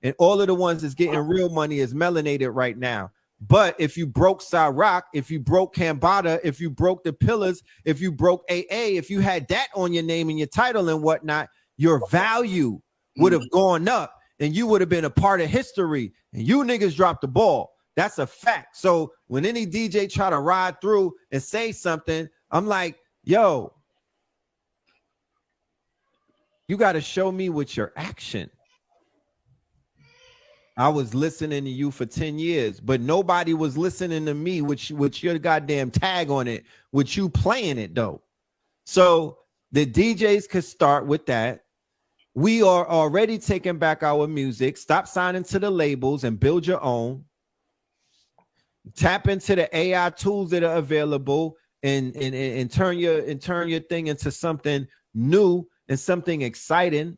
and all of the ones that's getting real money is melanated right now. But if you broke Cyrock, if you broke Cambada, if you broke the Pillars, if you broke AA, if you had that on your name and your title and whatnot, your value would have gone up and you would have been a part of history. And you niggas dropped the ball. That's a fact. So when any DJ try to ride through and say something, I'm like, yo, you got to show me with your action. I was listening to you for 10 years, but nobody was listening to me with your goddamn tag on it, with you playing it though. So the DJs could start with that. We are already taking back our music. Stop signing to the labels and build your own. Tap into the AI tools that are available and turn your thing into something new and something exciting.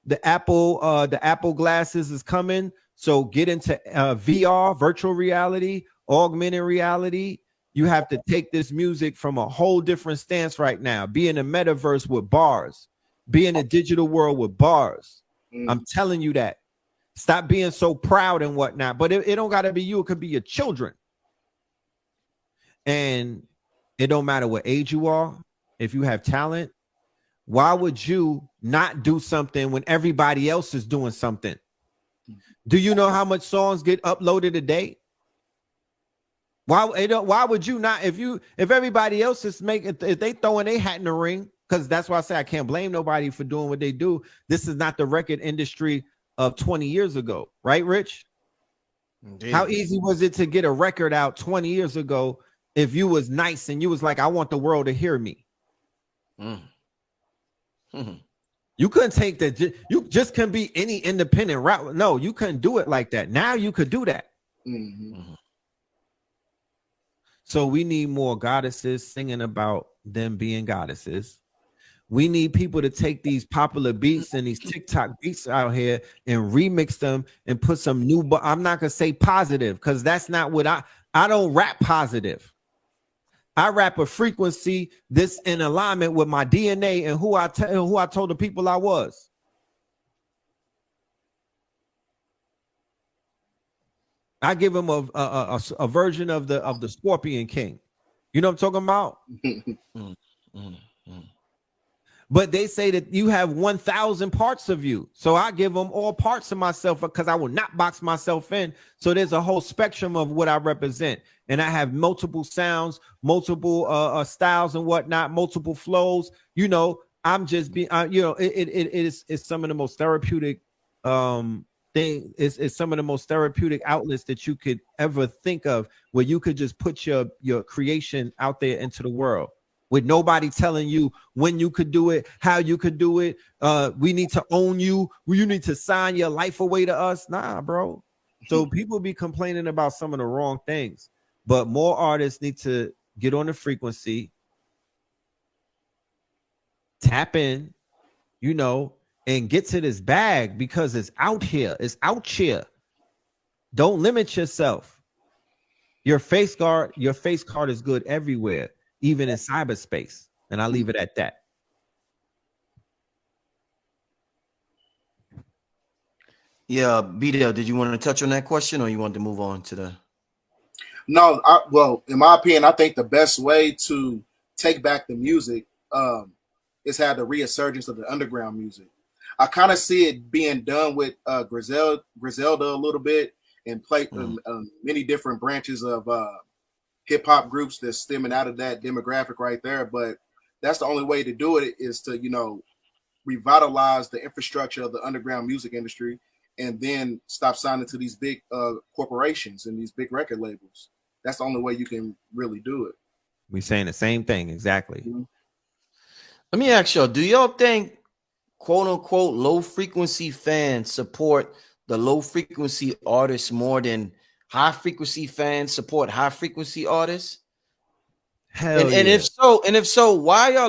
The Apple glasses is coming. So get into VR, virtual reality, augmented reality. You have to take this music from a whole different stance right now. Be in a metaverse with bars. Be in a digital world with bars. I'm telling you that. Stop being so proud and whatnot. But it don't got to be you. It could be your children. And it don't matter what age you are. If you have talent, why would you not do something when everybody else is doing something? Do you know how much songs get uploaded a day? Why would you not? If everybody else is making, if they throwing their hat in the ring, because that's why I say I can't blame nobody for doing what they do. This is not the record industry of 20 years ago, right, Rich? Indeed. How easy was it to get a record out 20 years ago if you was nice and you was like, I want the world to hear me? You couldn't take that. You just couldn't be any independent route. No, you couldn't do it like that. Now you could do that. So we need more goddesses singing about them being goddesses. We need people to take these popular beats and these TikTok beats out here and remix them and put some new, but I'm not going to say positive because that's not what I don't rap positive. I rap a frequency this in alignment with my DNA and who I told the people I was. I give them a version of the Scorpion King. You know what I'm talking about? But they say that you have 1,000 parts of you. So I give them all parts of myself because I will not box myself in. So there's a whole spectrum of what I represent. And I have multiple sounds, multiple styles and whatnot, multiple flows. You know, I'm just being, it's some of the most therapeutic it's some of the most therapeutic outlets that you could ever think of, where you could just put your creation out there into the world with nobody telling you when you could do it, how you could do it. We need to own you. You need to sign your life away to us. Nah, bro. So people be complaining about some of the wrong things, but more artists need to get on the frequency, tap in, and get to this bag because it's out here. It's out here. Don't limit yourself. Your face card is good everywhere, even in cyberspace. And I'll leave it at that. Yeah, BDELL, did you want to touch on that question or you want to move on to the... No, well, in my opinion, I think the best way to take back the music is have the resurgence of the underground music. I kind of see it being done with Griselda a little bit, and play many different branches of hip hop groups that's stemming out of that demographic right there. But that's the only way to do it, is to, revitalize the infrastructure of the underground music industry, and then stop signing to these big corporations and these big record labels. That's the only way you can really do it. We're saying the same thing. Exactly. Let me ask y'all, do y'all think quote unquote low frequency fans support the low frequency artists more than high frequency fans support high frequency artists? Hell and yeah. if so, why are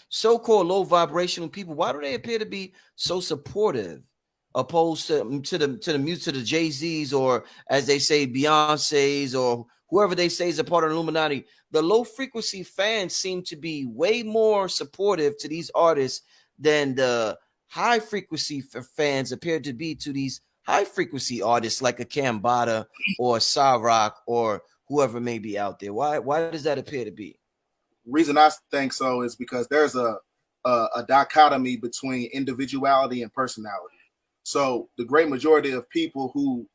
so-called low vibrational people, why do they appear to be so supportive opposed to the Jay-Z's, or as they say, Beyonce's, or whoever they say is a part of the Illuminati? The low frequency fans seem to be way more supportive to these artists than the high frequency fans appear to be to these high frequency artists like a Cambada or a Cyrock or whoever may be out there? Why does that appear to be? Reason I think so is because there's a dichotomy between individuality and personality. So the great majority of people who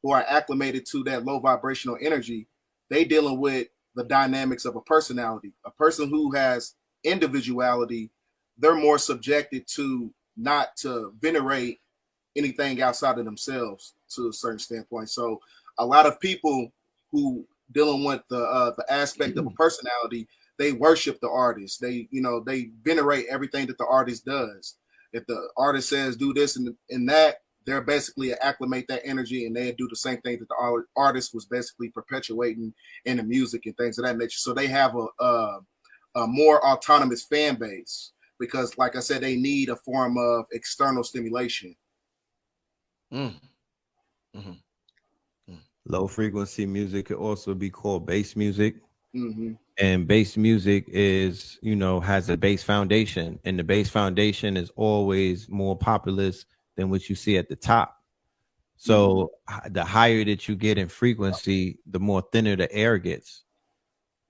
are acclimated to that low vibrational energy, they dealing with the dynamics of a personality. A person who has individuality, they're more subjected to not to venerate anything outside of themselves to a certain standpoint. So a lot of people who dealing with the aspect of a personality, they worship the artist. They venerate everything that the artist does. If the artist says do this and that, they're basically acclimate that energy, and they do the same thing that the artist was basically perpetuating in the music and things of that nature. So they have a more autonomous fan base because, like I said, they need a form of external stimulation. Mm-hmm. Low frequency music could also be called bass music. Mm-hmm. And bass music is, has a bass foundation, and the bass foundation is always more populous than what you see at the top. So the higher that you get in frequency, the more thinner the air gets.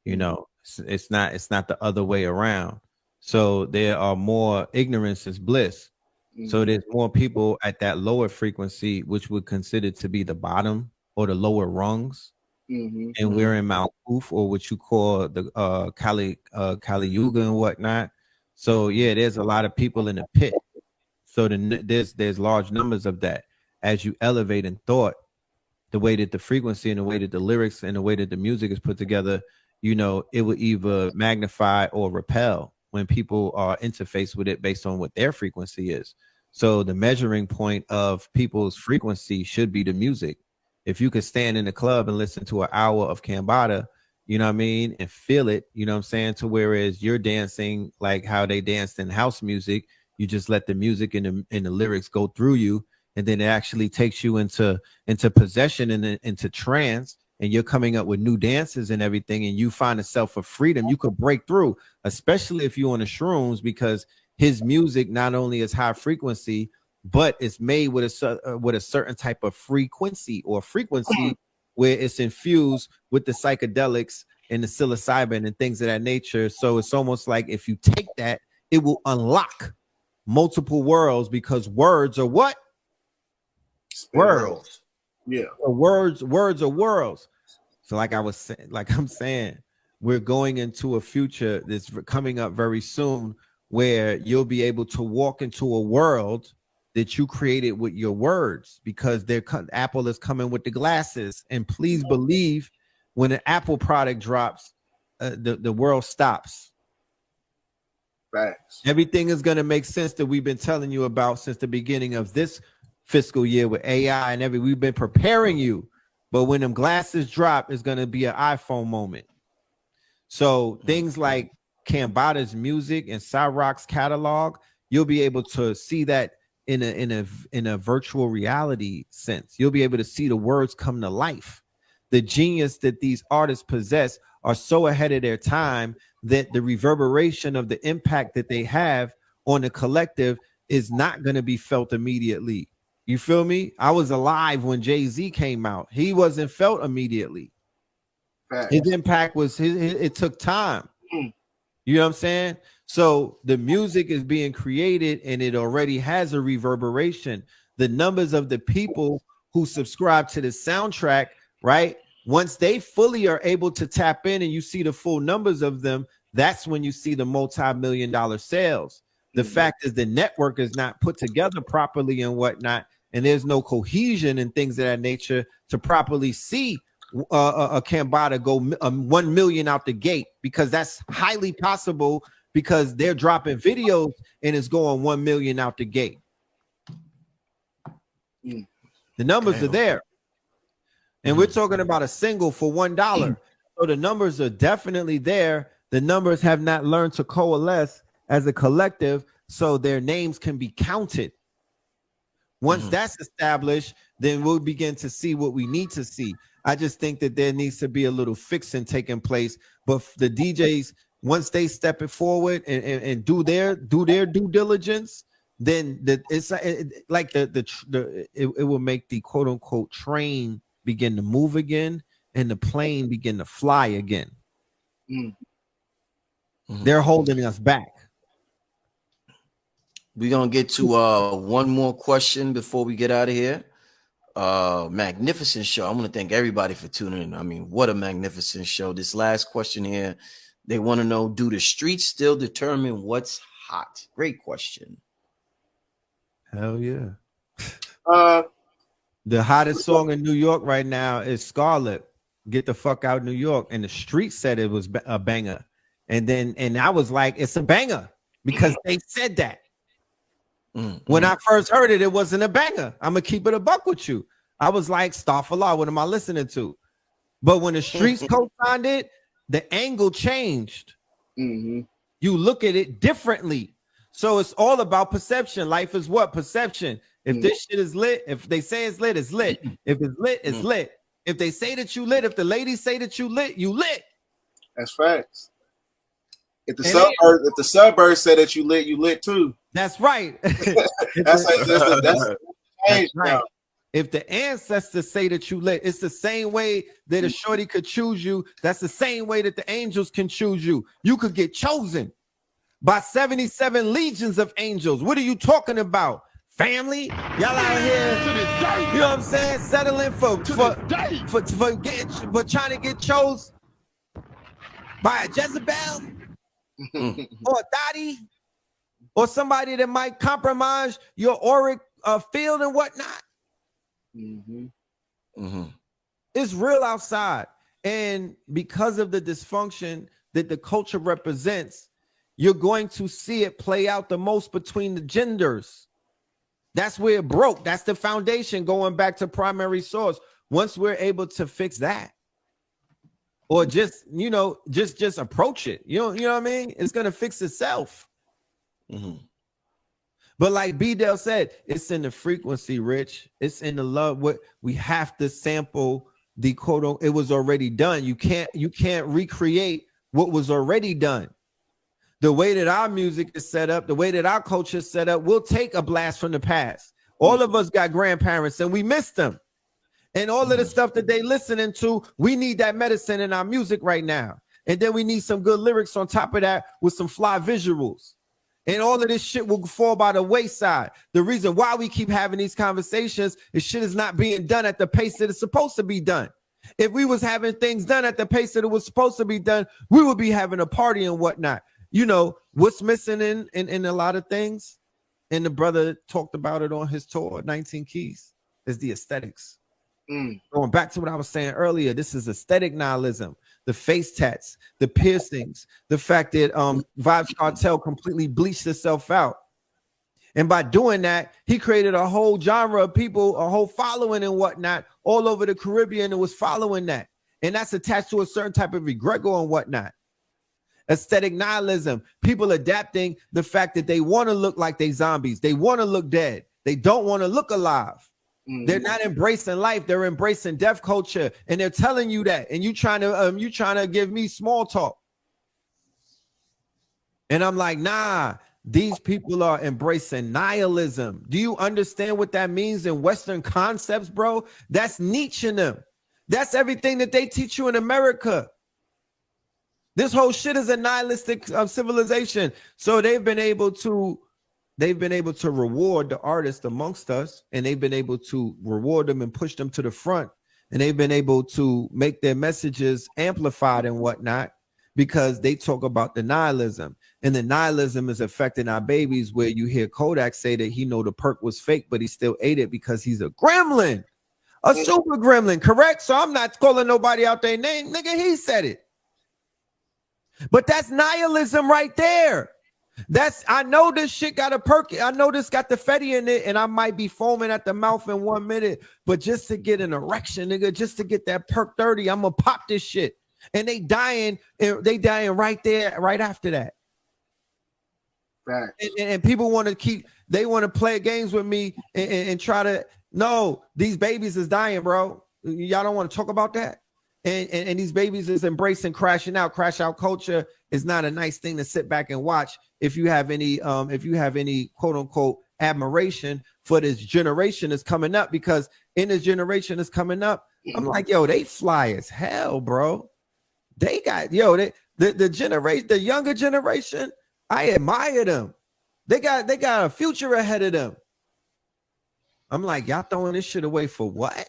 It's not the other way around. So there are more ignorance is bliss. So there's more people at that lower frequency, which would consider to be the bottom or the lower rungs. And we're in Mount Oof, or what you call the Kali Yuga and whatnot. So yeah, there's a lot of people in the pit. So there's large numbers of that. As you elevate in thought, the way that the frequency and the way that the lyrics and the way that the music is put together, it will either magnify or repel when people are interfaced with it based on what their frequency is. So the measuring point of people's frequency should be the music. If you could stand in the club and listen to an hour of Cambada, and feel it, to whereas you're dancing like how they danced in house music, you just let the music and the lyrics go through you, and then it actually takes you into possession and into trance, and you're coming up with new dances and everything, and you find a self of freedom. You could break through, especially if you're on the shrooms, because his music not only is high frequency, but it's made with a certain type of frequency where it's infused with the psychedelics and the psilocybin and things of that nature. So it's almost like if you take that, it will unlock multiple worlds, because words are what? Worlds. Yeah. Words are worlds. So I'm saying, we're going into a future that's coming up very soon where you'll be able to walk into a world that you created with your words, because Apple is coming with the glasses. And please believe, when an Apple product drops, the world stops. Facts. Everything is going to make sense that we've been telling you about since the beginning of this fiscal year with AI and we've been preparing you. But when them glasses drop, it's going to be an iPhone moment. So things like Cambada's music and Cyrock's catalog, you'll be able to see that in a virtual reality sense. You'll be able to see the words come to life. The genius that these artists possess are so ahead of their time that the reverberation of the impact that they have on the collective is not going to be felt immediately. You feel me? I was alive when Jay-Z came out. He wasn't felt immediately. Facts. His impact was it took time. You know what I'm saying? So the music is being created and it already has a reverberation. The numbers of the people who subscribe to the soundtrack, right? Once they fully are able to tap in and you see the full numbers of them, that's when you see the multi-million-dollar sales. The fact is the network is not put together properly and whatnot, and there's no cohesion and things of that nature to properly see a Cambada go 1 million out the gate, because that's highly possible, because they're dropping videos and it's going 1 million out the gate. The numbers are there. And we're talking about a single for $1. So the numbers are definitely there. The numbers have not learned to coalesce as a collective so their names can be counted. Once that's established, then we'll begin to see what we need to see. I just think that there needs to be a little fixing taking place. But the DJs, once they step it forward and do their due diligence, then it will make the quote unquote train begin to move again and the plane begin to fly again. They're holding us back. We're gonna get to one more question before we get out of here. Magnificent show. I want to thank everybody for tuning in. I mean, what a magnificent show. This last question here, they want to know, do the streets still determine what's hot? Great question. Hell yeah. The hottest song in New York right now is Scarlet, Get the Fuck Out New York. And the street said it was a banger. And I was like, it's a banger because they said that. When I first heard it, it wasn't a banger. I'm gonna keep it a buck with you. I was like, Astaghfirullah, what am I listening to? But when the streets co-signed it, the angle changed. You look at it differently. So it's all about perception. Life is what? Perception. If this shit is lit, if they say it's lit, it's lit. If it's lit, it's lit. If they say that you lit, if the ladies say that you lit, you lit. That's facts. If the suburbs say that you lit too. That's right. That's right. If the ancestors say that you lit, it's the same way that a shorty could choose you. That's the same way that the angels can choose you. You could get chosen by 77 legions of angels. What are you talking about? Family? Y'all out here, you know what I'm saying? Settling for trying to get chose by a Jezebel or a Dottie or somebody that might compromise your auric field and whatnot. It's real outside. And because of the dysfunction that the culture represents, you're going to see it play out the most between the genders. That's where it broke. That's the foundation, going back to primary source. Once we're able to fix that, or just approach it, you know what I mean? It's gonna fix itself. But like BDELL said, it's in the frequency, Rich. It's in the love. What we have to sample the quote. It was already done. You can't recreate what was already done. The way that our music is set up, the way that our culture is set up, we'll take a blast from the past. All of us got grandparents and we miss them. And all of the stuff that they listening to, we need that medicine in our music right now. And then we need some good lyrics on top of that with some fly visuals. And all of this shit will fall by the wayside. The reason why we keep having these conversations is shit is not being done at the pace that it's supposed to be done. If we was having things done at the pace that it was supposed to be done, we would be having a party and whatnot. You know, what's missing in a lot of things, and the brother talked about it on his tour, 19 Keys, is the aesthetics. Going back to what I was saying earlier, this is aesthetic nihilism. The face tats, the piercings, the fact that Vybz Kartel completely bleached itself out. And by doing that, he created a whole genre of people, a whole following and whatnot all over the Caribbean, and was following that. And that's attached to a certain type of egregor and whatnot. Aesthetic nihilism, people adapting the fact that they want to look like they zombies. They want to look dead. They don't want to look alive. They're not embracing life. They're embracing death culture, and they're telling you that. And you trying to give me small talk. And I'm like, nah, these people are embracing nihilism. Do you understand what that means in Western concepts, bro? That's Nietzsche in them. That's everything that they teach you in America. This whole shit is a nihilistic civilization. So they've been able to reward the artists amongst us, and they've been able to reward them and push them to the front, and they've been able to make their messages amplified and whatnot because they talk about the nihilism, and the nihilism is affecting our babies, where you hear Kodak say that he know the perk was fake, but he still ate it because he's a gremlin, a super gremlin, correct? So I'm not calling nobody out their name, nigga, he said it. But that's nihilism right there. I know this shit got a perk. I know this got the Fetty in it, and I might be foaming at the mouth in 1 minute, but just to get an erection, nigga, just to get that perk 30, I'm gonna pop this shit. And they dying right there, right after that. Right. And people want to play games with me and try to, no, these babies is dying, bro. Y'all don't want to talk about that. And these babies is embracing crashing out. Crash out culture is not a nice thing to sit back and watch if you have any quote unquote admiration for this generation that's coming up, because in this generation that's coming up, I'm like, yo, they fly as hell, bro. They got, yo, the generation, the younger generation, I admire them. They got a future ahead of them. I'm like, y'all throwing this shit away for what?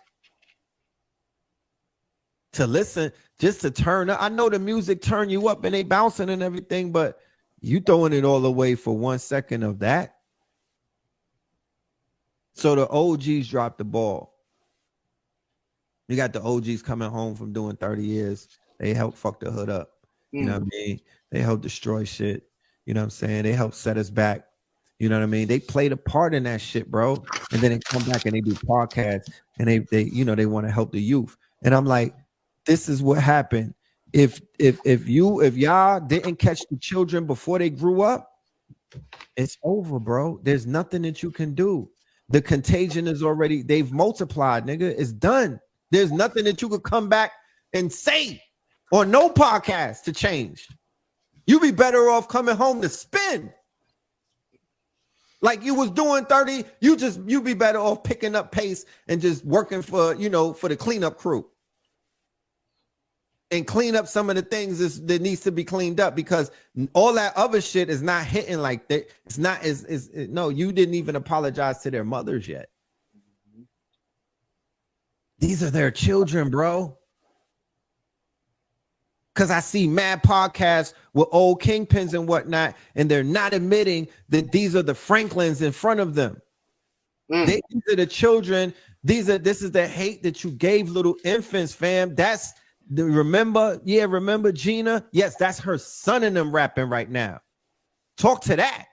To listen, just to turn up. I know the music turn you up and they bouncing and everything, but you throwing it all away for 1 second of that. So the OGs dropped the ball. You got the OGs coming home from doing 30 years. They helped fuck the hood up. You know what I mean? They helped destroy shit. You know what I'm saying? They helped set us back. You know what I mean? They played a part in that shit, bro. And then they come back and they do podcasts and they you know, they want to help the youth. And I'm like, this is what happened. If y'all didn't catch the children before they grew up, it's over, bro. There's nothing that you can do. The contagion is already, they've multiplied, nigga. It's done. There's nothing that you could come back and say on no podcast to change. You be better off coming home to spin. Like you was doing 30, you be better off picking up pace and just working for, you know, for the cleanup crew. And clean up some of the things that needs to be cleaned up, because all that other shit is not hitting like that. It's not no, you didn't even apologize to their mothers yet. These are their children, bro. Because I see mad podcasts with old kingpins and whatnot, and they're not admitting that these are the Franklins in front of them. These are the children. This is the hate that you gave little infants, fam. Remember Gina? Yes, that's her son in them rapping right now. Talk to that.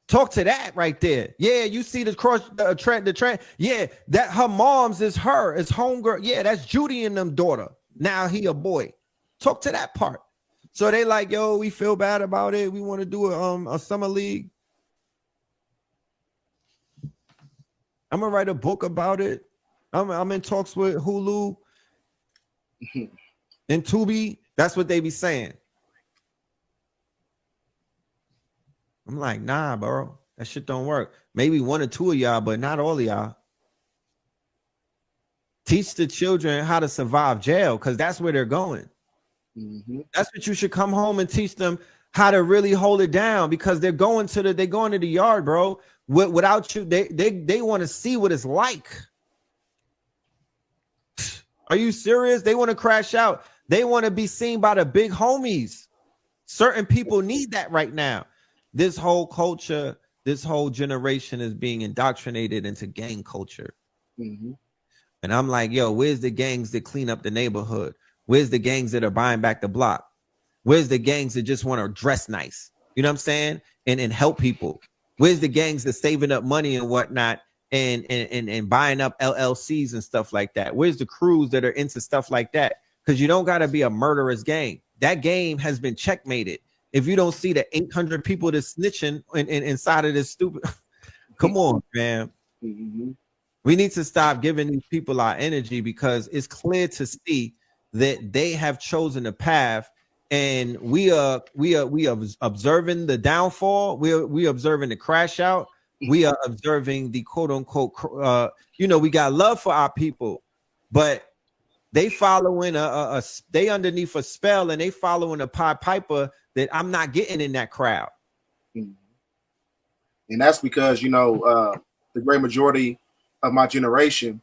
Talk to that right there. Yeah, you see the trend. Yeah, that her mom's is her, it's homegirl. Yeah, that's Judy and them daughter. Now he a boy. Talk to that part. So they like, yo, we feel bad about it. We want to do a summer league. I'm gonna write a book about it. I'm in talks with Hulu and Tubi. That's what they be saying. I'm like, nah, bro, that shit don't work. Maybe one or two of y'all, but not all of y'all. Teach the children how to survive jail, because that's where they're going. That's what you should come home and teach them, how to really hold it down, because they're going to the yard, bro. Without you, they want to see what it's like. Are you serious? They want to crash out. They want to be seen by the big homies. Certain people need that right now. This whole culture, this whole generation is being indoctrinated into gang culture. And I'm like, yo, where's the gangs that clean up the neighborhood? Where's the gangs that are buying back the block? Where's the gangs that just want to dress nice? You know what I'm saying? And help people. Where's the gangs that saving up money and whatnot and buying up LLCs and stuff like that? Where's the crews that are into stuff like that? Because you don't got to be a murderous gang. That game has been checkmated. If you don't see the 800 people that's snitching inside of this stupid, come on, man. We need to stop giving these people our energy, because it's clear to see that they have chosen a path, and we are observing the downfall. We observing the crash out. We are observing the quote unquote, we got love for our people, but they following they underneath a spell, and they following a Pied Piper that I'm not getting in that crowd. And that's because, the great majority of my generation,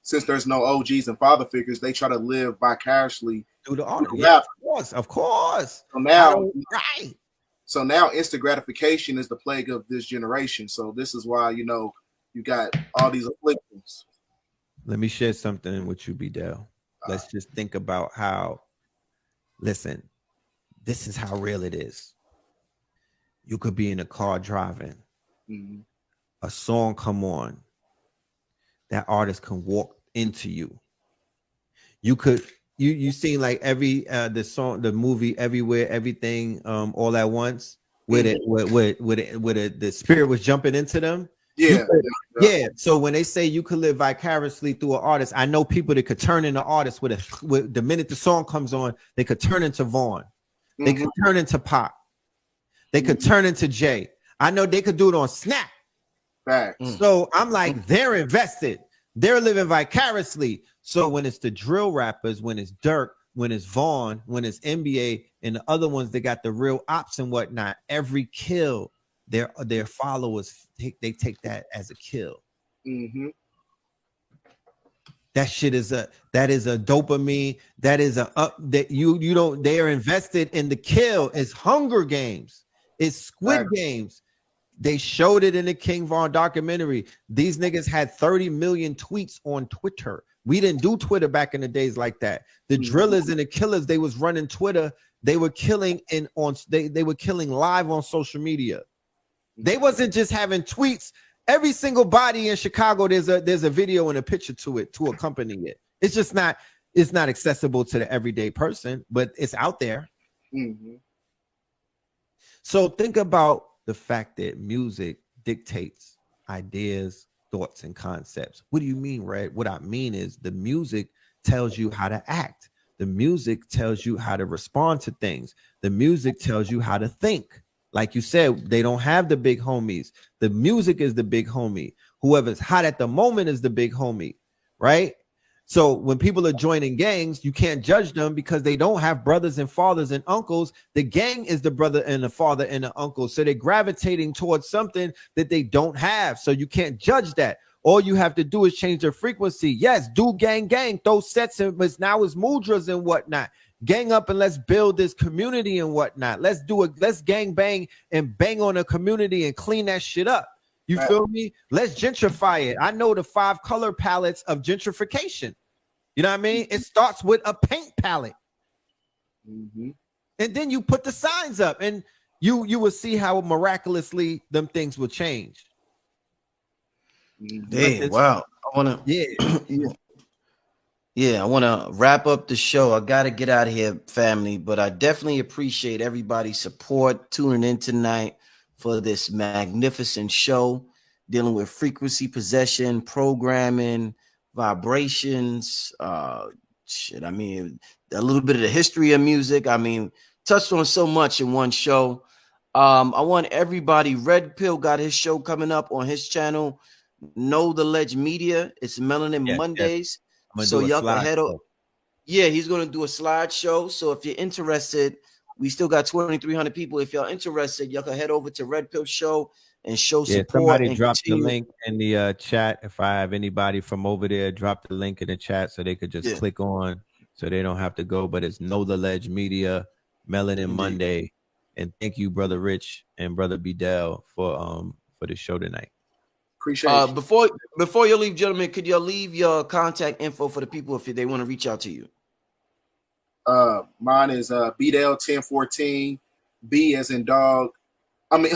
since there's no OGs and father figures, they try to live vicariously through the art. Yeah, of course. So now instant gratification is the plague of this generation. So this is why, you got all these afflictions. Let me share something with you, BDELL. Let's just think about listen, this is how real it is. You could be in a car driving. A song come on. That artist can walk into you. You could, you seen like every the movie Everywhere, Everything, All at Once, where the spirit was jumping into them. Yeah. So when they say you could live vicariously through an artist, I know people that could turn into artists with the minute the song comes on, they could turn into Vaughn. They could turn into Pop. They could turn into Jay. I know they could do it on Snap. Facts. So I'm like, they're invested. They're living vicariously. So when it's the drill rappers, when it's Dirk, when it's Vaughn, when it's NBA, and the other ones that got the real ops and whatnot, every kill, their followers they take that as a kill. Mm-hmm. That shit is a dopamine. That is a up that you don't. They are invested in the kill. It's Hunger Games. It's Squid Games. They showed it in the King Von documentary. These niggas had 30 million tweets on Twitter. We didn't do Twitter back in the days like that. The drillers and the killers, they was running Twitter. They were killing they were killing live on social media. They wasn't just having tweets. Every single body in Chicago, there's a video and a picture to it to accompany it. It's just not accessible to the everyday person, but it's out there. Mm-hmm. So think about the fact that music dictates ideas, thoughts, and concepts. What do you mean, Red? What I mean is the music tells you how to act. The music tells you how to respond to things. The music tells you how to think. Like you said, they don't have the big homies. The music is the big homie. Whoever's hot at the moment is the big homie, right? So when people are joining gangs, you can't judge them because they don't have brothers and fathers and uncles. The gang is the brother and the father and the uncle. So they're gravitating towards something that they don't have. So you can't judge that. All you have to do is change their frequency. Yes, do gang, throw sets in, but now it's mudras and whatnot. Gang up and let's build this community and whatnot. Let's gang bang and bang on a community and clean that shit up. You feel me? Let's gentrify it. I know the 5 color palettes of gentrification. You know what I mean? It starts with a paint palette. Mm-hmm. And then you put the signs up and you will see how miraculously them things will change. Hey, wow. I want to I want to wrap up the show. I got to get out of here, family, but I definitely appreciate everybody's support tuning in tonight for this magnificent show dealing with frequency possession, programming, vibrations, shit. I mean, a little bit of the history of music. I mean, touched on so much in one show. I want everybody. Red Pill got his show coming up on his channel, Know the Ledge Media. It's Melanin Mondays. So y'all can head over. Yeah, he's gonna do a slideshow. So if you're interested, we still got 2,300 people. If y'all interested, y'all can head over to Red Pill Show and show support. Somebody dropped the link in the chat. If I have anybody from over there, drop the link in the chat so they could just click on, so they don't have to go. But it's Know the Ledge Media, Melanin Monday, and thank you, Brother Rich and Brother BDELL for the show tonight. Appreciate it. Before you leave, gentlemen, could you leave your contact info for the people if they want to reach out to you? Mine is BDELL1014, B as in dog. I mean,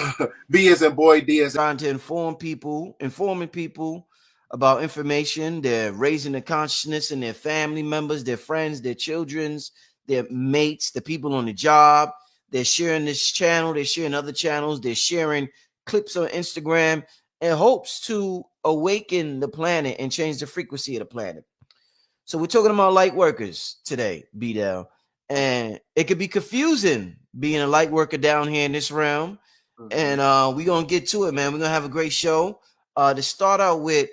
B as in boy, D as in... Trying to informing people about information. They're raising the consciousness in their family members, their friends, their children's, their mates, the people on the job. They're sharing this channel. They're sharing other channels. They're sharing clips on Instagram in hopes to awaken the planet and change the frequency of the planet. So we're talking about light workers today, BDELL, and it could be confusing being a light worker down here in this realm. And we're gonna get to it, man. We're gonna have a great show. To start out with,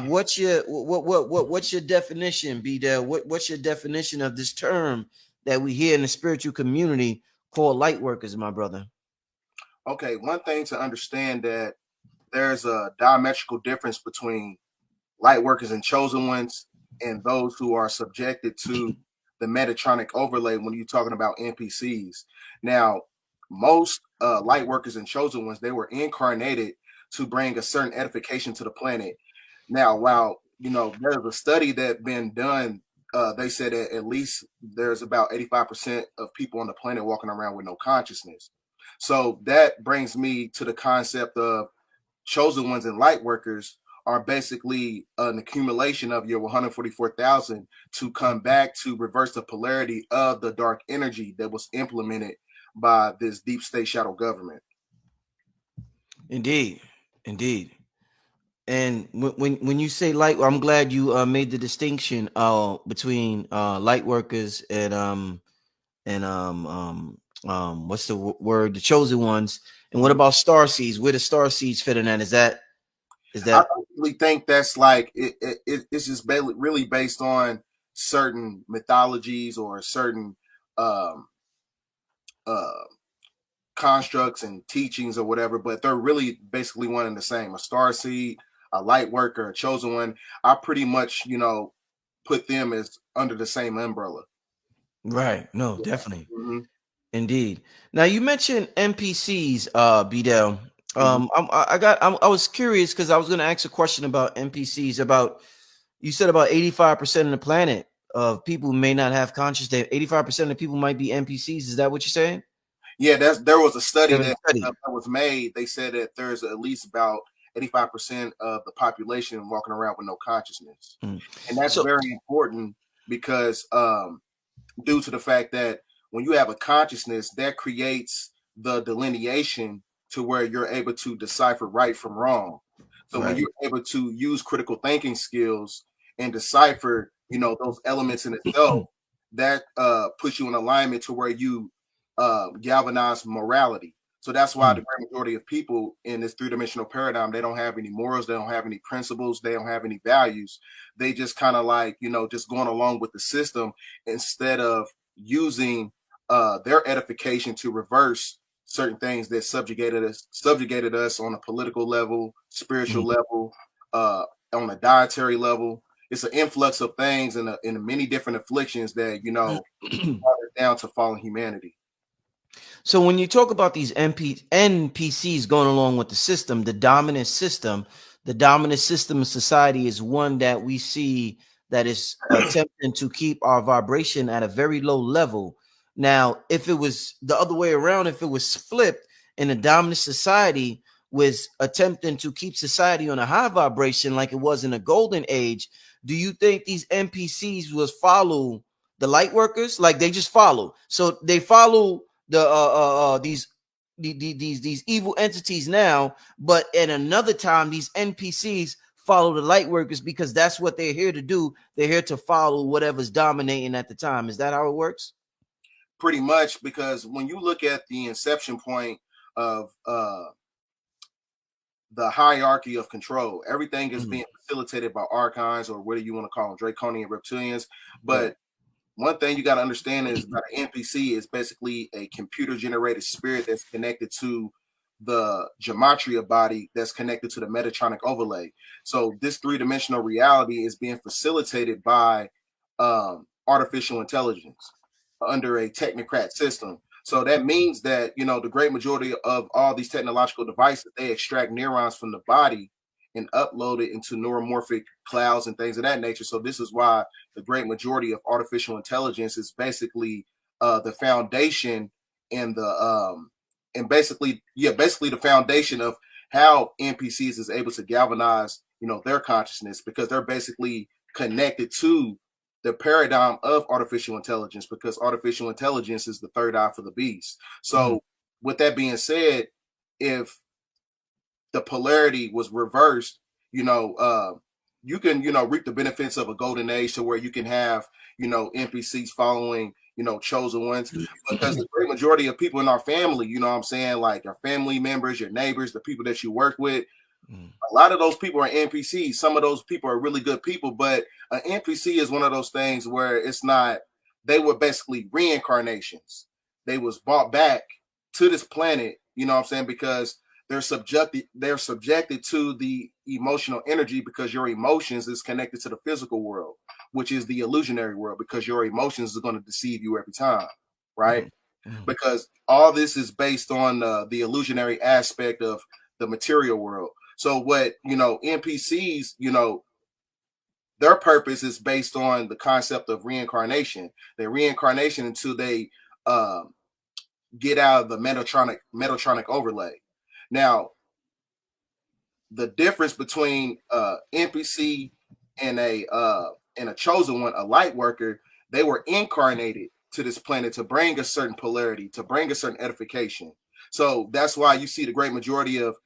what's your definition, BDELL? What's your definition of this term that we hear in the spiritual community called light workers, my brother? Okay, one thing to understand that there's a diametrical difference between light workers and chosen ones and those who are subjected to the Metatronic overlay when you're talking about NPCs. Now, most light workers and chosen ones, they were incarnated to bring a certain edification to the planet. Now, while, you know, there's a study that been done, they said that at least there's about 85% of people on the planet walking around with no consciousness. So that brings me to the concept of chosen ones and light workers are basically an accumulation of your 144,000 to come back to reverse the polarity of the dark energy that was implemented by this deep state shadow government. Indeed. And when you say light, I'm glad you made the distinction between light workers and what's the word? The chosen ones. And what about star seeds? Where the star seeds fit in that? Is that I really think that's like it's just really based on certain mythologies or certain um, uh, constructs and teachings or whatever, but they're really basically one and the same. A star seed, a light worker, a chosen one. I pretty much, put them as under the same umbrella. right? No, definitely. Mm-hmm. Indeed. Now you mentioned NPCs, BDELL. Mm-hmm. I was curious because I was going to ask a question about NPCs. About you said about 85% of the planet of people may not have consciousness. 85% of people might be NPCs. Is that what you're saying? Yeah, there was a study There was a study. that was made. They said that there's at least about 85% of the population walking around with no consciousness, and that's So very important because due to the fact that when you have a consciousness, that creates the delineation to where you're able to decipher right from wrong. So when right. you're able to use critical thinking skills and decipher, those elements in itself, that puts you in alignment to where you galvanize morality. So that's why the great majority of people in this three-dimensional paradigm, they don't have any morals, they don't have any principles, they don't have any values. They just kind of like, just going along with the system instead of using their edification to reverse certain things that subjugated us on a political level, spiritual level, on a dietary level. It's an influx of things and many different afflictions that brought it down to fallen humanity. So when you talk about these NPCs going along with the system, the dominant system of society is one that we see that is attempting to keep our vibration at a very low level. Now, if it was the other way around, if it was flipped and the dominant society was attempting to keep society on a high vibration like it was in the golden age, do you think these NPCs will follow the light workers? Like they just follow. So they follow these evil entities now, but at another time these NPCs follow the light workers because that's what they're here to do. They're here to follow whatever's dominating at the time. Is that how it works? Pretty much, because when you look at the inception point of the hierarchy of control, everything is being facilitated by archons, or whether you want to call them draconian reptilians. But one thing you got to understand is that an NPC is basically a computer generated spirit that's connected to the gematria body that's connected to the Metatronic overlay. So this three-dimensional reality is being facilitated by artificial intelligence under a technocrat system. So that means that, the great majority of all these technological devices, they extract neurons from the body and upload it into neuromorphic clouds and things of that nature. So this is why the great majority of artificial intelligence is basically the foundation and basically the foundation of how NPCs is able to galvanize, their consciousness, because they're basically connected to the paradigm of artificial intelligence, because artificial intelligence is the third eye for the beast. So with that being said, if the polarity was reversed, you can, reap the benefits of a golden age to where you can have, NPCs following, chosen ones, because the great majority of people in our family, like our family members, your neighbors, the people that you work with, a lot of those people are NPCs. Some of those people are really good people, but an NPC is one of those things where it's not, they were basically reincarnations. They was brought back to this planet, because they're subjected to the emotional energy, because your emotions is connected to the physical world, which is the illusionary world, because your emotions are going to deceive you every time, right? Because all this is based on the illusionary aspect of the material world. So what, NPCs, their purpose is based on the concept of reincarnation. Their reincarnation until they get out of the Metatronic overlay. Now, the difference between NPC and a chosen one, a light worker, they were incarnated to this planet to bring a certain polarity, to bring a certain edification. So that's why you see the great majority of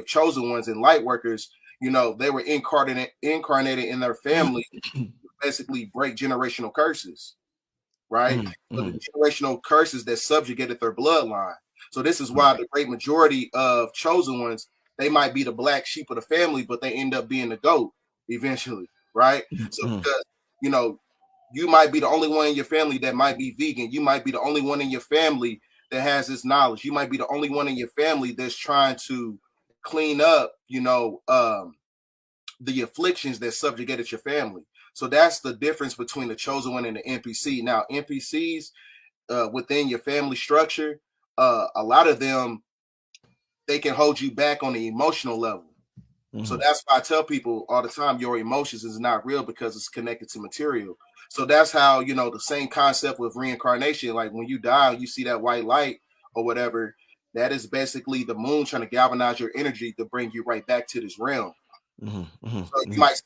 chosen ones and light workers, they were incarnated in their family to basically break generational curses. right? So the generational curses that subjugated their bloodline. So this is why the great majority of chosen ones, they might be the black sheep of the family, but they end up being the goat eventually, right? So because, you know, you might be the only one in your family that might be vegan. You might be the only one in your family that has this knowledge. You might be the only one in your family that's trying to clean up, you know, the afflictions that subjugated your family. So that's the difference between the chosen one and the NPC. Now, NPCs within your family structure, a lot of them, they can hold you back on the emotional level. So that's why I tell people all the time, your emotions is not real because it's connected to material. So that's how, you know, the same concept with reincarnation, like when you die, you see that white light or whatever, that is basically the moon trying to galvanize your energy to bring you right back to this realm. So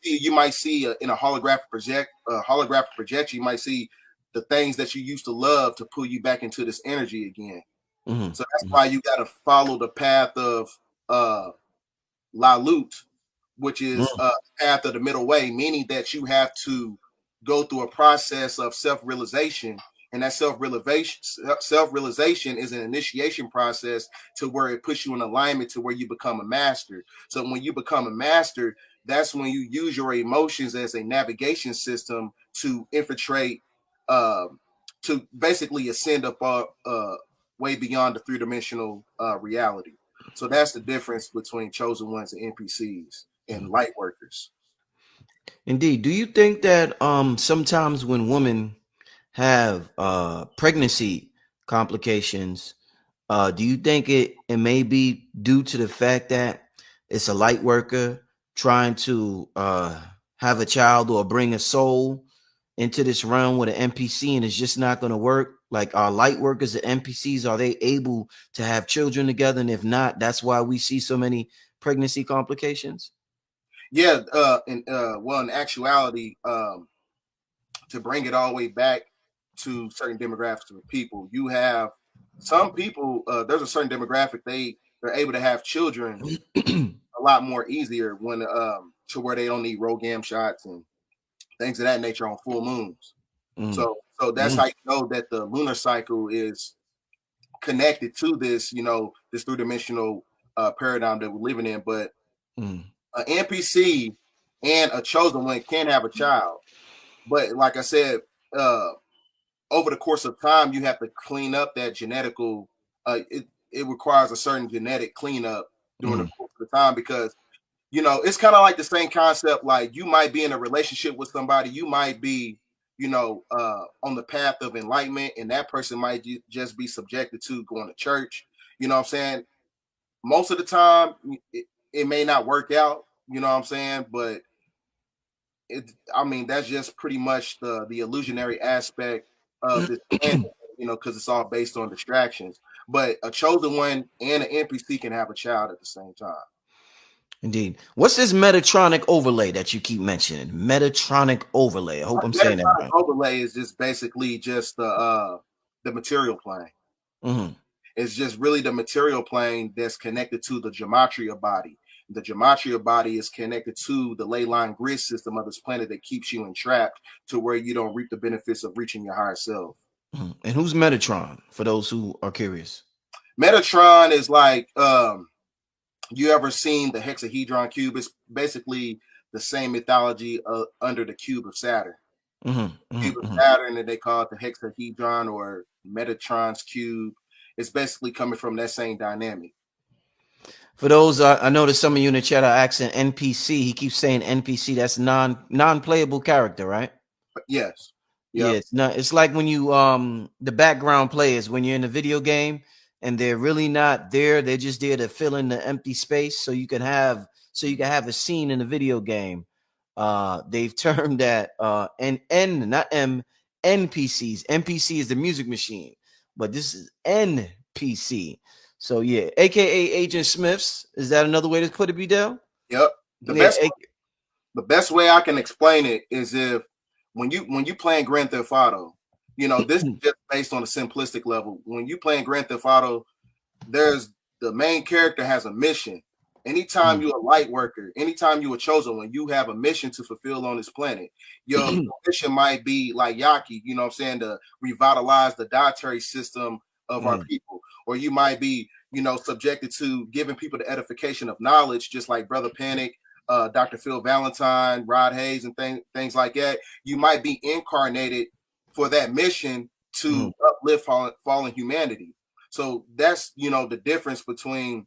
you might see in a holographic projection, you might see the things that you used to love to pull you back into this energy again. So that's why you got to follow the path of La Lut, which is path of the middle way, meaning that you have to go through a process of self-realization, and that self-realization is an initiation process to where it puts you in alignment to where you become a master. So when you become a master, that's when you use your emotions as a navigation system to infiltrate, to basically ascend up way beyond the three-dimensional reality. So that's the difference between chosen ones and NPCs and light workers. Indeed. Do you think that sometimes when women have pregnancy complications, do you think it may be due to the fact that it's a light worker trying to have a child or bring a soul into this realm with an NPC, and it's just not going to work? Like, are light workers and NPCs, are they able to have children together? And if not, that's why we see so many pregnancy complications? Yeah, well, in actuality, to bring it all the way back to certain demographics of people, you have some people, there's a certain demographic, they're able to have children a lot more easier when to where they don't need ROGAM shots and things of that nature on full moons. So that's how you know that the lunar cycle is connected to this, you know, this three-dimensional paradigm that we're living in. But an NPC and a chosen one can have a child, but like I said, over the course of time, you have to clean up that genetical. It requires a certain genetic cleanup during the course of the time, because, you know, it's kind of like the same concept. Like, you might be in a relationship with somebody, you might be, you know, on the path of enlightenment, and that person might just be subjected to going to church. You know what I'm saying? Most of the time, it may not work out. You know what I'm saying? But I mean, that's just pretty much the illusionary aspect of this planet, you know, because it's all based on distractions. But a chosen one and an NPC can have a child at the same time. Indeed. What's this Metatronic overlay that you keep mentioning? Metatronic overlay. I hope I'm saying that right. Overlay is just basically just the material plane. It's just really the material plane that's connected to the gematria body. The gematria body is connected to the ley line grid system of this planet that keeps you entrapped to where you don't reap the benefits of reaching your higher self. And who's Metatron, for those who are curious? Metatron is like, you ever seen the hexahedron cube? It's basically the same mythology under the cube of Saturn. Cube of Saturn, and they call it the hexahedron or Metatron's cube. It's basically coming from that same dynamic. For those, I noticed some of you in the chat are asking NPC. He keeps saying NPC. That's non-playable character, right? Yes. Yep. Yeah. It's not. It's like when you the background players when you're in a video game and they're really not there. They're just there to fill in the empty space so you can have a scene in the video game. They've termed that not NPCs. NPC is the music machine, but this is NPC. So yeah, aka Agent Smiths. Is that another way to put it, BDELL? Yep. The best way I can explain it is if when you playing Grand Theft Auto, you know, this is just based on a simplistic level. When you playing Grand Theft Auto, there's the main character has a mission, Anytime you're a light worker, anytime you're a chosen one, you have a mission to fulfill on this planet. Your mission might be like Yaki, you know what I'm saying, to revitalize the dietary system of our people. Or you might be, you know, subjected to giving people the edification of knowledge, just like Brother Panic, Dr. Phil Valentine, Rod Hayes, and things like that. You might be incarnated for that mission to uplift fallen humanity. So that's, you know, the difference between,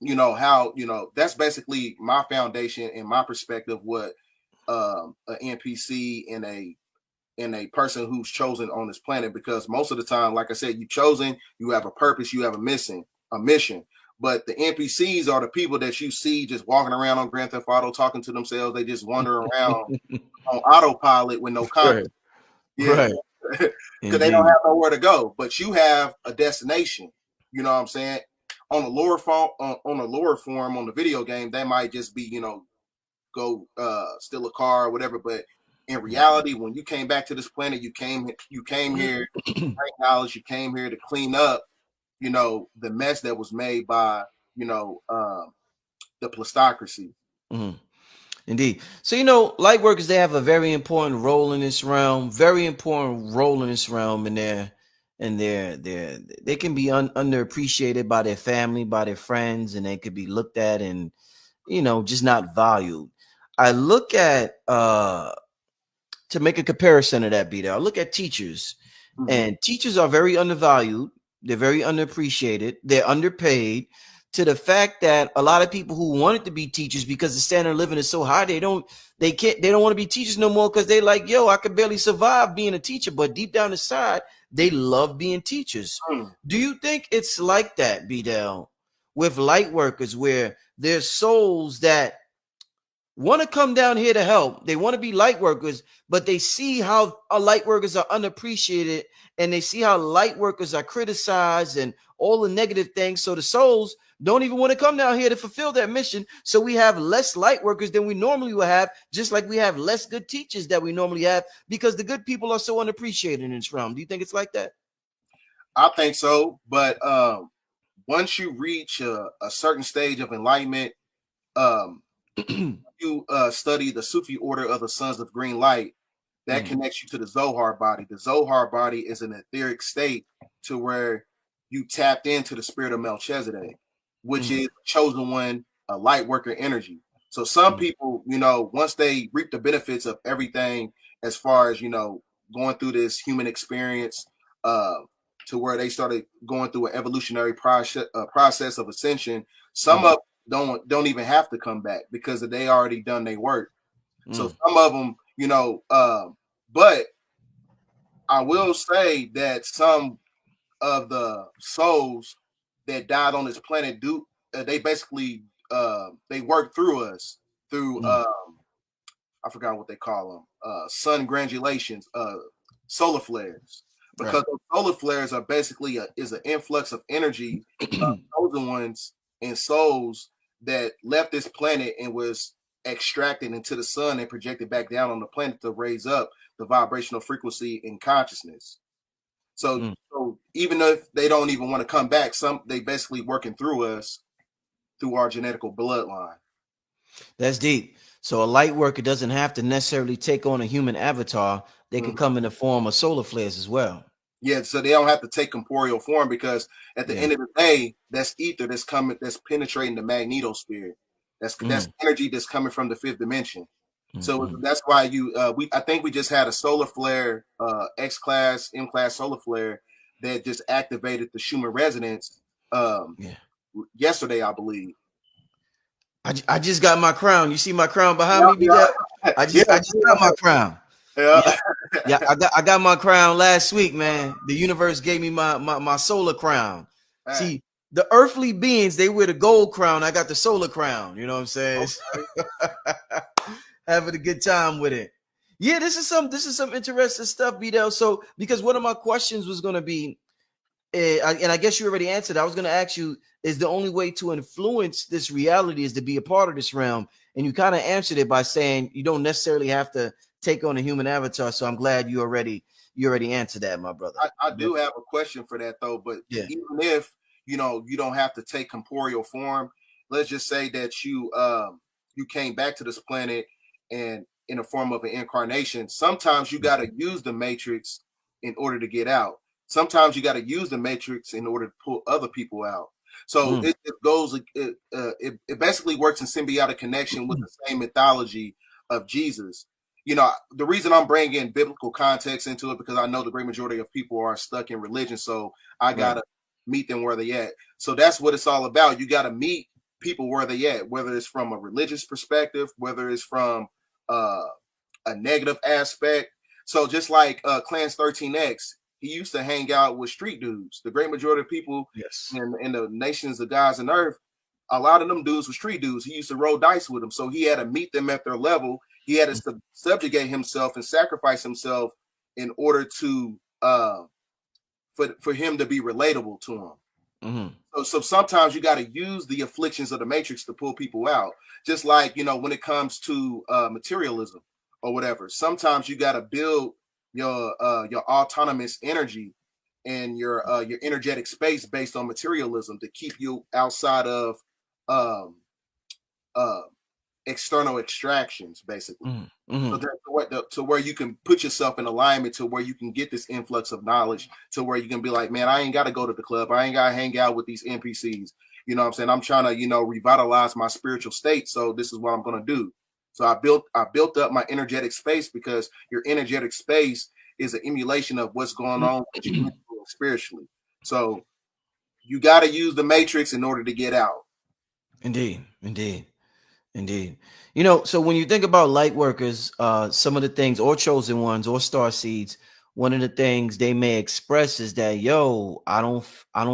you know, how, you know, that's basically my foundation and my perspective, what an NPC and a person who's chosen on this planet. Because most of the time, like I said, you chosen, you have a purpose, you have a mission. But the NPCs are the people that you see just walking around on Grand Theft Auto, talking to themselves. They just wander around on autopilot with no conscience. Right. Because they don't have nowhere to go. But you have a destination. You know what I'm saying? On a lower form, on the video game, they might just be, you know, go steal a car or whatever. But in reality, when you came back to this planet, you came here to bring knowledge. You came here to clean up, you know, the mess that was made by, you know, the plastocracy. Indeed. So, you know, light workers, they have a very important role in this realm. And they can be underappreciated by their family, by their friends, and they could be looked at and, you know, just not valued. I look at to make a comparison of that, BDELL, I look at teachers, and teachers are very undervalued. They're very underappreciated. They're underpaid, to the fact that a lot of people who wanted to be teachers, because the standard of living is so high, they don't want to be teachers no more, because they like, yo, I could barely survive being a teacher. But deep down inside, they love being teachers. Do you think it's like that, BDELL, with light workers, where there's souls that want to come down here to help? They want to be light workers, but they see how light workers are unappreciated, and they see how light workers are criticized and all the negative things. So the souls don't even want to come down here to fulfill that mission. So we have less light workers than we normally would have, just like we have less good teachers that we normally have, because the good people are so unappreciated in this realm. Do you think it's like that? I think so. But once you reach a certain stage of enlightenment, you study the Sufi order of the Sons of Green Light, that connects you to the Zohar body. The Zohar body is an etheric state to where you tapped into the spirit of Melchizedek, which is chosen one, a light worker energy. So some people, you know, once they reap the benefits of everything, as far as, you know, going through this human experience, to where they started going through an evolutionary process of ascension, some of them don't even have to come back, because they already done their work. So some of them, you know, but I will say that some of the souls that died on this planet they basically they work through us through I forgot what they call them, sun granulations, solar flares, because those solar flares are basically is an influx of energy of chosen ones and souls that left this planet and was extracted into the sun and projected back down on the planet to raise up the vibrational frequency and consciousness. So even if they don't even want to come back, they basically working through us, through our genetical bloodline. That's deep. So a light worker doesn't have to necessarily take on a human avatar. They can come in the form of solar flares as well. Yeah, so they don't have to take corporeal form, because at the end of the day, that's ether that's penetrating the magnetosphere. That's energy that's coming from the fifth dimension. So that's why I think we just had a solar flare, X-class, M-class solar flare that just activated the Schumann resonance yesterday, I believe. I just got my crown. You see my crown behind me? I just got my crown. Yeah, I got my crown last week, man. The universe gave me my solar crown. See, the earthly beings, they wear the gold crown. I got the solar crown. You know what I'm saying? Okay. Having a good time with it. Yeah, this is some interesting stuff, BDELL. So, because one of my questions was going to be, and I guess you already answered, I was going to ask you, is the only way to influence this reality is to be a part of this realm? And you kind of answered it by saying you don't necessarily have to take on a human avatar. So I'm glad you already answered that, my brother. I do have a question for that though, but even if, you know, you don't have to take corporeal form, let's just say that you came back to this planet and in the form of an incarnation. Sometimes you got to use the matrix in order to get out. Sometimes you got to use the matrix in order to pull other people out. So it goes, it basically works in symbiotic connection with the same mythology of Jesus. You know, the reason I'm bringing biblical context into it, because I know the great majority of people are stuck in religion. So I got to meet them where they at. So that's what it's all about. You got to meet people where they at, whether it's from a religious perspective, whether it's from a negative aspect. So just like Clans 13X, he used to hang out with street dudes. The great majority of people in the nations of gods and earth, a lot of them dudes were street dudes. He used to roll dice with them. So he had to meet them at their level. He had to subjugate himself and sacrifice himself in order to for him to be relatable to him. So sometimes you got to use the afflictions of the matrix to pull people out. Just like, you know, when it comes to materialism or whatever, sometimes you got to build your autonomous energy and your energetic space based on materialism to keep you outside of external extractions, basically. To where you can put yourself in alignment, to where you can get this influx of knowledge, to where you can be like, man, I ain't got to go to the club. I ain't got to hang out with these NPCs. You know what I'm saying? I'm trying to, you know, revitalize my spiritual state. So this is what I'm going to do. So I built up my energetic space, because your energetic space is an emulation of what's going on with you spiritually. So you got to use the matrix in order to get out. Indeed. You know, so when you think about light workers, some of the things, or chosen ones, or star seeds, one of the things they may express is that, yo, I don't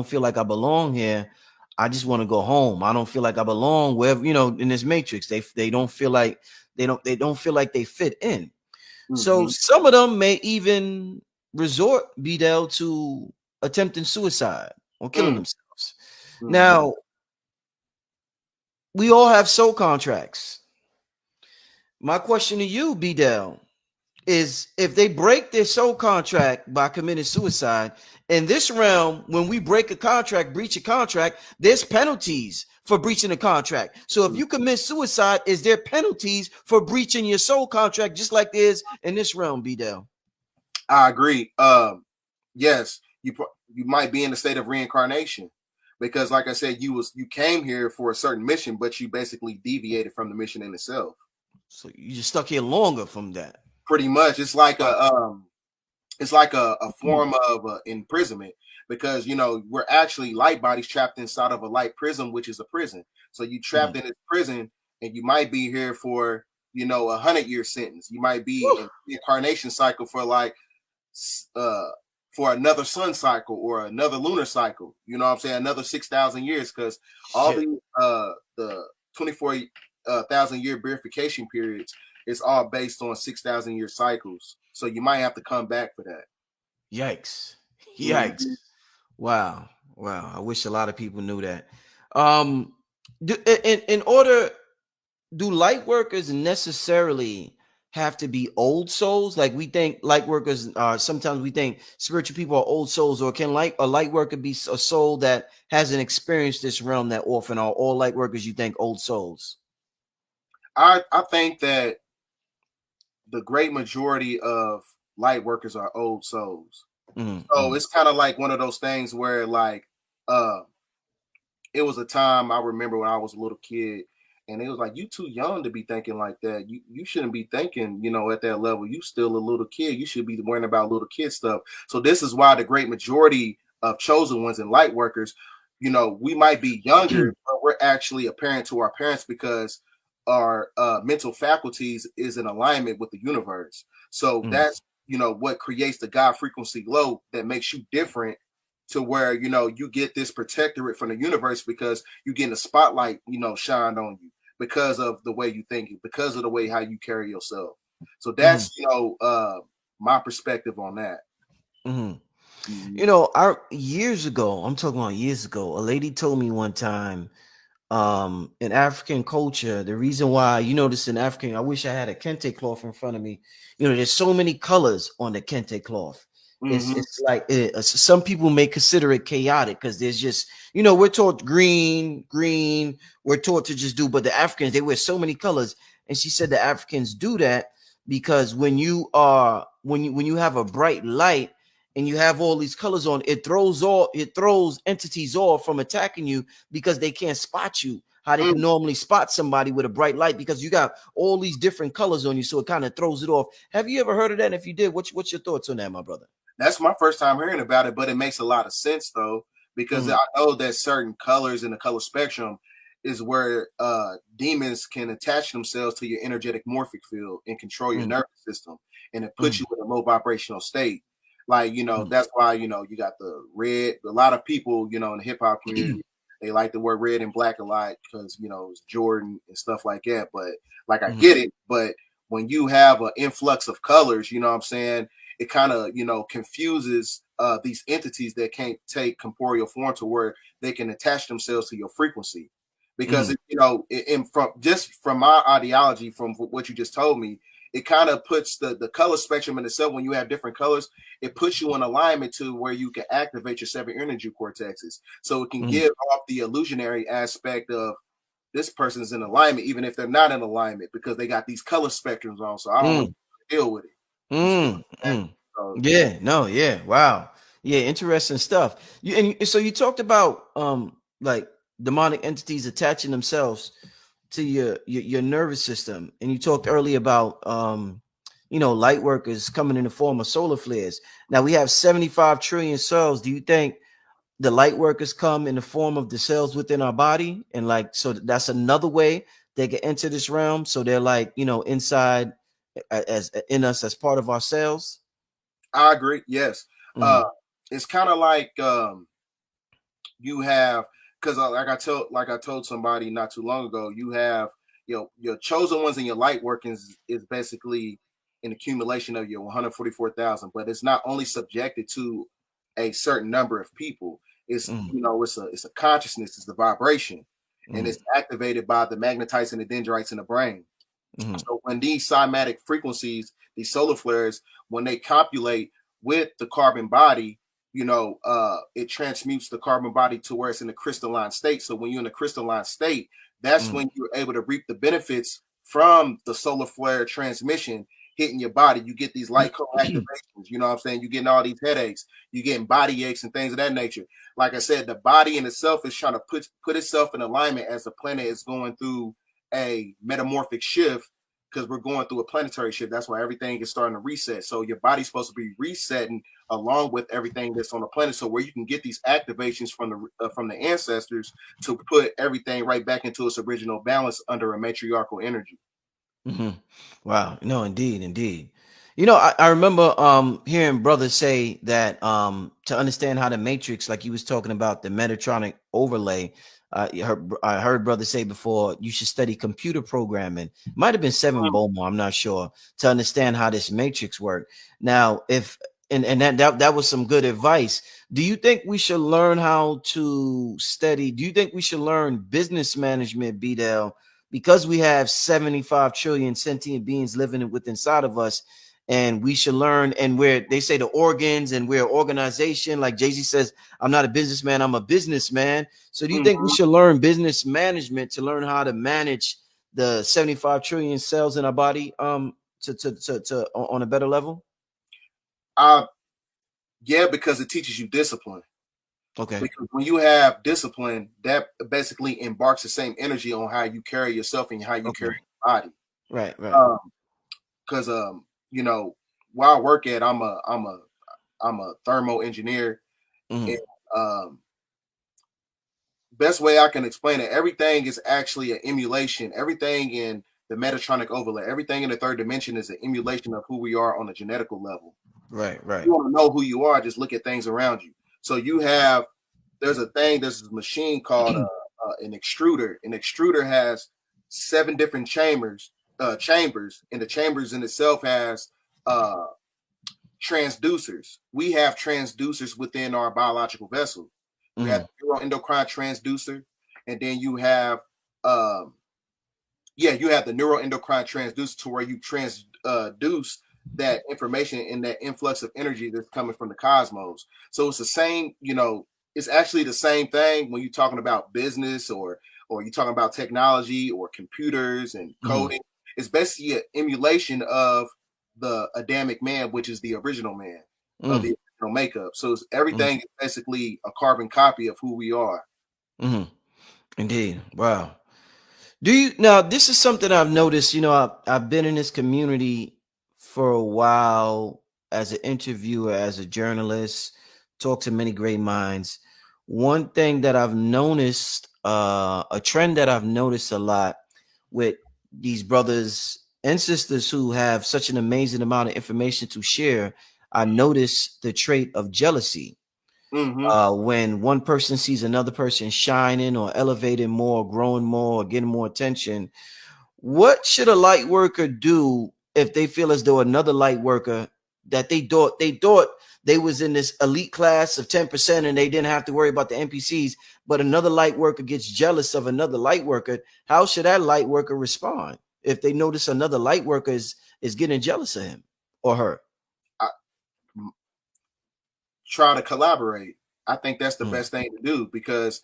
feel like I belong here. I just want to go home. I don't feel like I belong wherever, you know, in this matrix. They don't feel like they don't feel like they fit in. So some of them may even resort, BDELL, to attempting suicide or killing themselves. Now, we all have soul contracts. My question to you, BDELL, is if they break their soul contract by committing suicide, in this realm, when we break a contract, breach a contract, there's penalties for breaching a contract. So if you commit suicide, is there penalties for breaching your soul contract, just like there is in this realm, BDELL? I agree. Yes, you might be in a state of reincarnation, because like I said, you came here for a certain mission, but you basically deviated from the mission in itself. So you just stuck here longer from that. Pretty much. It's like a form of imprisonment, because, you know, we're actually light bodies trapped inside of a light prison, which is a prison. So you trapped in this prison, and you might be here for, you know, 100-year sentence. You might be in the incarnation cycle for like for another sun cycle or another lunar cycle. You know what I'm saying? Another 6,000 years, because all the 24,000 year verification periods is all based on 6,000 year cycles. So you might have to come back for that. Yikes. Wow. I wish a lot of people knew that. Do light workers necessarily have to be old souls? Like, we think light workers sometimes we think spiritual people are old souls, or can a light worker be a soul that hasn't experienced this realm that often? Are all light workers, you think, old souls? I think that the great majority of light workers are old souls. So it's kind of like one of those things where, like, it was a time I remember when I was a little kid, and it was like, you too young to be thinking like that. You shouldn't be thinking, you know, at that level. You still a little kid. You should be worrying about little kid stuff. So this is why the great majority of chosen ones and light workers, you know, we might be younger, but we're actually a parent to our parents, because our mental faculties is in alignment with the universe. So that's, you know, what creates the God frequency glow that makes you different, to where, you know, you get this protectorate from the universe, because you get a spotlight, you know, shined on you because of the way you think, because of the way how you carry yourself. So that's, you know, my perspective on that. You know, years ago, I'm talking about years ago, a lady told me one time, in African culture, the reason why, you notice in African, I wish I had a kente cloth in front of me. You know, there's so many colors on the kente cloth. It's like some people may consider it chaotic because there's just, we're taught green, we're taught to just do, but the Africans, they wear so many colors. And she said the Africans do that because when you have a bright light and you have all these colors on, it throws entities off from attacking you because they can't spot you how they can normally spot somebody with a bright light because you got all these different colors on you, so it kind of throws it off. Have you ever heard of that? And if you did, what's your thoughts on that, my brother? That's my first time hearing about it, but it makes a lot of sense though, because I know that certain colors in the color spectrum is where demons can attach themselves to your energetic morphic field and control your nervous system, and it puts you in a low vibrational state. Like, that's why, you got the red. A lot of people, in the hip hop community, they like to wear red and black a lot because, it's Jordan and stuff like that. But like, I get it. But when you have an influx of colors, you know what I'm saying? It kind of, confuses these entities that can't take corporeal form to where they can attach themselves to your frequency. Because, from my ideology, from what you just told me, it kind of puts the color spectrum in itself. When you have different colors, it puts you in alignment to where you can activate your 7 energy cortexes. So it can give off the illusionary aspect of this person's in alignment, even if they're not in alignment, because they got these color spectrums on. So I don't know how to deal with it. So, wow. Yeah, interesting stuff. So you talked about like demonic entities attaching themselves to your nervous system, and you talked earlier about light workers coming in the form of solar flares. Now we have 75 trillion cells. Do you think the light workers come in the form of the cells within our body, and so that's another way they can enter this realm? So they're like inside as in us as part of our cells. I agree. Yes. It's kind of like you have, because like I told somebody not too long ago, you have your chosen ones and your light workings is basically an accumulation of your 144,000, but it's not only subjected to a certain number of people. It's it's a consciousness, it's the vibration, and it's activated by the magnetites and the dendrites in the brain. So when these cymatic frequencies, these solar flares, when they copulate with the carbon body, it transmutes the carbon body to where it's in a crystalline state. So when you're in a crystalline state, that's when you're able to reap the benefits from the solar flare transmission hitting your body. You get these light co-activations, you know what I'm saying? You're getting all these headaches, you're getting body aches and things of that nature. Like I said, the body in itself is trying to put itself in alignment as the planet is going through a metamorphic shift, because we're going through a planetary shift. That's why everything is starting to reset. So your body's supposed to be resetting along with everything that's on the planet. So where you can get these activations from the ancestors to put everything right back into its original balance under a matriarchal energy. Wow. No, indeed. I remember hearing brothers say that to understand how the matrix, like he was talking about the Metatronic overlay, I heard brothers say before, you should study computer programming. Might have been Seven Bowman, I'm not sure, to understand how this matrix worked. Now, that was some good advice. Do you think we should learn how to study? Do you think we should learn business management, BDELL, because we have 75 trillion sentient beings living inside of us? And we should learn, and where they say the organs, and we're organization, like Jay-Z says, I'm not a businessman, I'm a businessman. So do you think we should learn business management to learn how to manage the 75 trillion cells in our body to on a better level? Yeah, because it teaches you discipline. Okay. Because when you have discipline, that basically embarks the same energy on how you carry yourself and how you carry your body. Right. Because where I work at, I'm a thermal engineer. And, best way I can explain it, everything is actually an emulation. Everything in the Metatronic overlay, everything in the third dimension is an emulation of who we are on a genetical level. Right. You want to know who you are, just look at things around you. So there's a machine called an extruder. An extruder has 7 different chambers, and the chambers in itself has transducers. We have transducers within our biological vessel. We have the neuroendocrine transducer, and then you have you have the neuroendocrine transducer, to where you transduce that information and that influx of energy that's coming from the cosmos. So it's the same, it's actually the same thing when you're talking about business or you're talking about technology or computers and coding. It's basically an emulation of the Adamic man, which is the original man of the original makeup. So everything is basically a carbon copy of who we are. Indeed. Wow. Now, this is something I've noticed, I've been in this community for a while as an interviewer, as a journalist, talked to many great minds. One thing that I've noticed, a trend that I've noticed a lot with these brothers and sisters who have such an amazing amount of information to share, I notice the trait of jealousy. When one person sees another person shining or elevating more, growing more, or getting more attention, what should a light worker do if they feel as though another light worker that they thought they was in this elite class of 10% and they didn't have to worry about the NPCs, but another light worker gets jealous of another light worker? How should that light worker respond if they notice another light worker is getting jealous of him or her? Try to collaborate. I think that's the best thing to do because,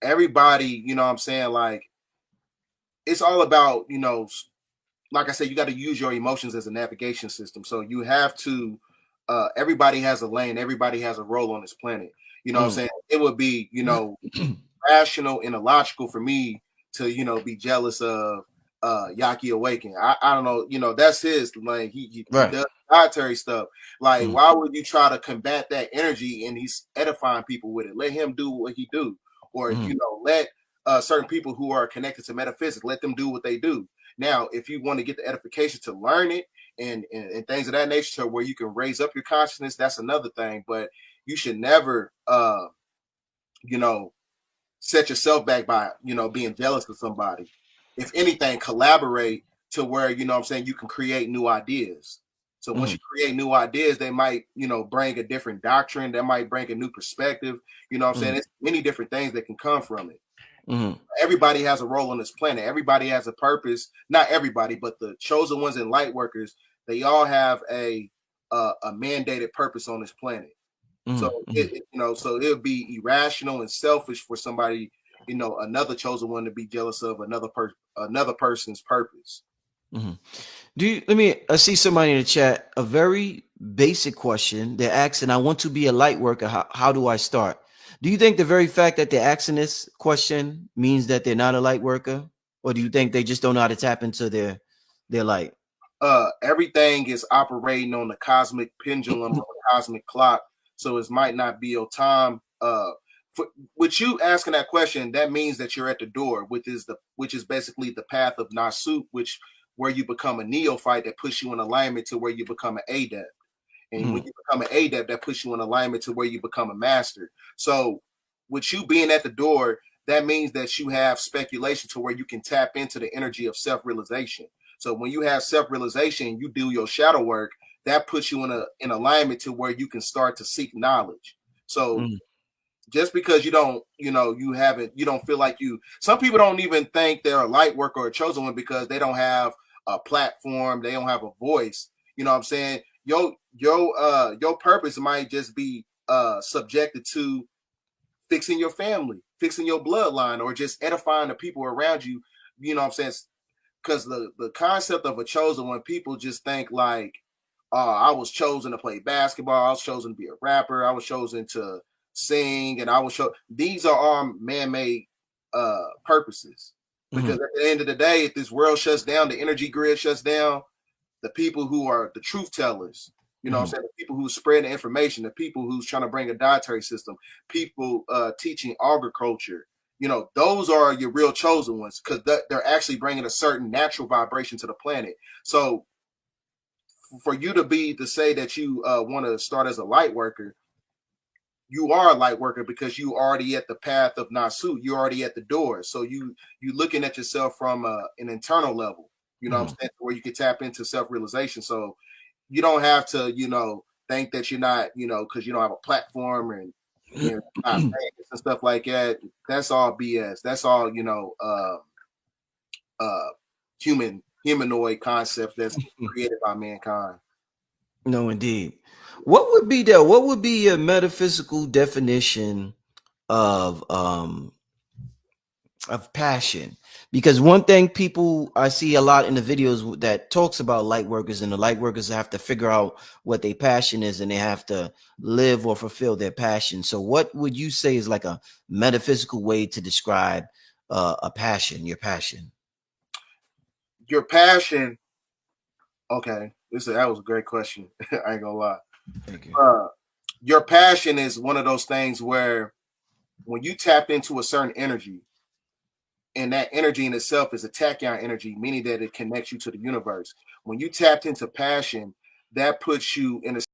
everybody, what I'm saying, like, it's all about, like I said, you got to use your emotions as a navigation system. So you have to, everybody has a lane, everybody has a role on this planet. What I'm saying? It would be, rational and illogical for me to, be jealous of Yaki Awaken. I don't know, that's his lane. He does dietary stuff. Like, why would you try to combat that energy and he's edifying people with it? Let him do what he do. Or, let certain people who are connected to metaphysics, let them do what they do. Now, if you want to get the edification to learn it and things of that nature to where you can raise up your consciousness, that's another thing. But you should never, set yourself back by, being jealous of somebody. If anything, collaborate to where, you can create new ideas. So once you create new ideas, they might, bring a different doctrine. That might bring a new perspective. It's many different things that can come from it. Everybody has a role on this planet. Everybody has a purpose. Not everybody, but the chosen ones and light workers, they all have a mandated purpose on this planet. So so it would be irrational and selfish for somebody, another chosen one to be jealous of another person's purpose. I see somebody in the chat, a very basic question. They're asking, I want to be a light worker. How do I start? Do you think the very fact that they're asking this question means that they're not a light worker? Or do you think they just don't know how to tap into their light? Everything is operating on the cosmic pendulum or the cosmic clock. So it might not be your time. With you asking that question, that means that you're at the door, which is basically the path of Nasut, where you become a neophyte that puts you in alignment to where you become an adept. And when you become an adept, that puts you in alignment to where you become a master. So with you being at the door, that means that you have speculation to where you can tap into the energy of self-realization. So when you have self-realization, you do your shadow work, that puts you in alignment to where you can start to seek knowledge. So just because you don't feel like some people don't even think they're a light worker or a chosen one because they don't have a platform, they don't have a voice. You know what I'm saying? Your purpose might just be subjected to fixing your family, fixing your bloodline, or just edifying the people around you. You know what I'm saying? Because the concept of a chosen one, people just think like, I was chosen to play basketball, I was chosen to be a rapper, I was chosen to sing, and these are all man-made purposes. Because at the end of the day, if this world shuts down, the energy grid shuts down, the people who are the truth tellers, what I'm saying, the people who spread the information, the people who's trying to bring a dietary system, people teaching agriculture, those are your real chosen ones because they're actually bringing a certain natural vibration to the planet. So for you to say that you want to start as a light worker, you are a light worker because you already at the path of Nasu. You're already at the door. So you looking at yourself from an internal level, what I'm saying, where you can tap into self-realization. So you don't have to, think that you're not, because you don't have a platform and not famous and stuff like that. That's all BS. That's all, human humanoid concept that's created by mankind. No, indeed. What would be a metaphysical definition of passion? Because one thing people I see a lot in the videos that talks about light workers, and the light workers have to figure out what their passion is, and they have to live or fulfill their passion. So what would you say is like a metaphysical way to describe a passion, your passion? Your passion. Okay, that was a great question. I ain't gonna lie. Thank you. Your passion is one of those things where when you tap into a certain energy, and that energy in itself is a tachyon energy, meaning that it connects you to the universe. When you tapped into passion, that puts you in a